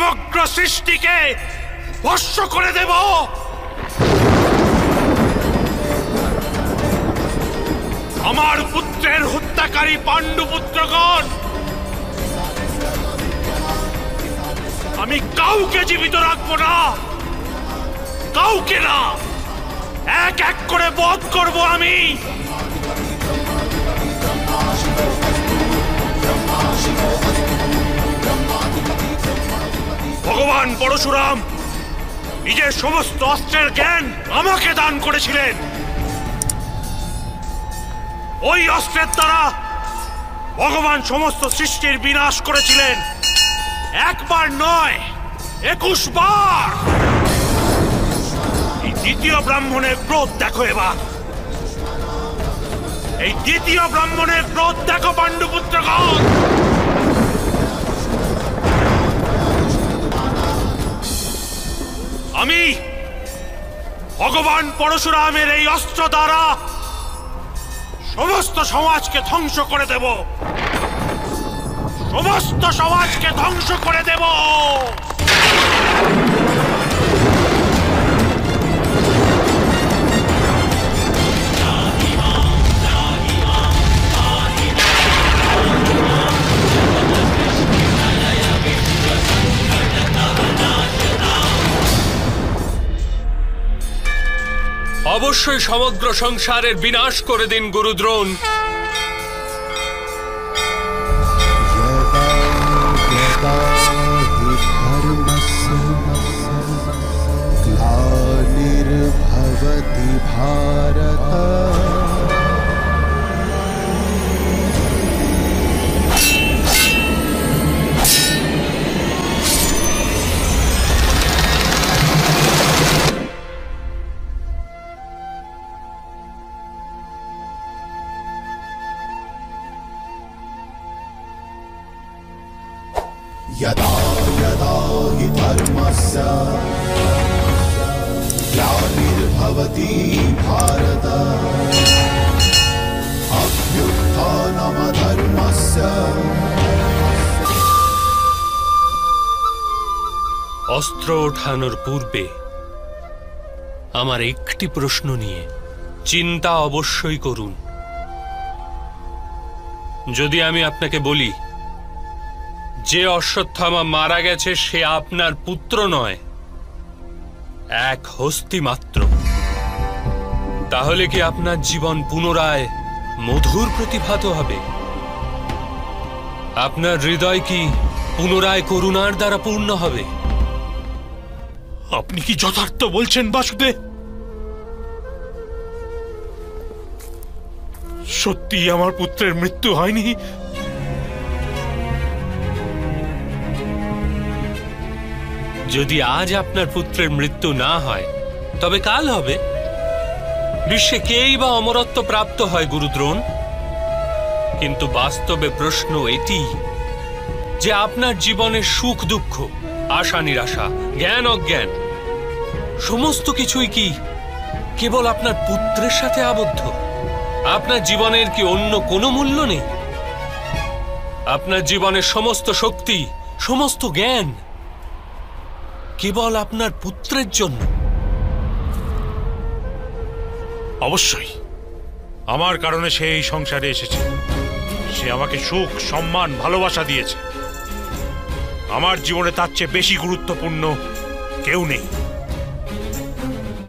সমগ্র সৃষ্টিকে ভস্ম করে দেব। আমার পুত্রের হত্যাকারী পাণ্ডুপুত্রগণ, আমি কাউকে জীবিত রাখবো না, কাউকে না, এক এক করে বধ করব আমি। ভগবান পরশুরাম নিজের সমস্ত অস্ত্রের জ্ঞান আমাকে দান করেছিলেন। ওই অস্ত্রের দ্বারা ভগবান সমস্ত সৃষ্টির বিনাশ করেছিলেন, একবার নয় 21 বার। এই দ্বিতীয় ব্রাহ্মণের ক্রোধ দেখো এবার, এই দ্বিতীয় ব্রাহ্মণের ক্রোধ দেখো পাণ্ডুপুত্রগণ। আমি ভগবান পরশুরামের এই অস্ত্র দ্বারা সমস্ত সমাজকে ধ্বংস করে দেব, সমস্ত সমাজকে ধ্বংস করে দেব। অবশ্যই সমগ্র সংসারের বিনাশ করে দিন গুরুদ্রোণ। গ্লানির্ভবতি ভারত यदा यदा हि धर्मस्य ग्लानिर्भवति भारत अभ्युत्थानमधर्मस्य। অস্ত্র ওঠানোর পূর্বে আমার একটি প্রশ্ন নিয়ে চিন্তা অবশ্যই করুন। যদি আমি আপনাকে বলি যে অশ্বত্থামা মারা গেছে সে আপনার পুত্র নয়, এক হস্তি মাত্র, তাহলে কি আপনার জীবন পুনরায় মধুর প্রতিভাত হবে? আপনার হৃদয় কি পুনরায় করুণার দ্বারা পূর্ণ হবে? আপনি কি যথার্থ বলছেন বাসুদেব? সত্যি আমার পুত্রের মৃত্যু হয়নি? যদি আজ আপনার পুত্রের মৃত্যু না হয় তবে কাল হবে। বিশ্বে কেই বা অমরত্ব প্রাপ্ত হয় গুরুদ্রোণ? কিন্তু বাস্তবে প্রশ্ন এটি যে আপনার জীবনের সুখ দুঃখ, আশা নিরাশা, জ্ঞান অজ্ঞান সমস্ত কিছুই কি কেবল আপনার পুত্রের সাথে আবদ্ধ? আপনার জীবনের কি অন্য কোনো মূল্য নেই? আপনার জীবনের সমস্ত শক্তি, সমস্ত জ্ঞান কেবল আপনার পুত্রের জন্য? অবশ্যই আমার কারণে সে এই সংসারে এসেছে। সে আমাকে সুখ, সম্মান, ভালোবাসা দিয়েছে। আমার জীবনে তার চেয়ে বেশি গুরুত্বপূর্ণ কেউ নেই।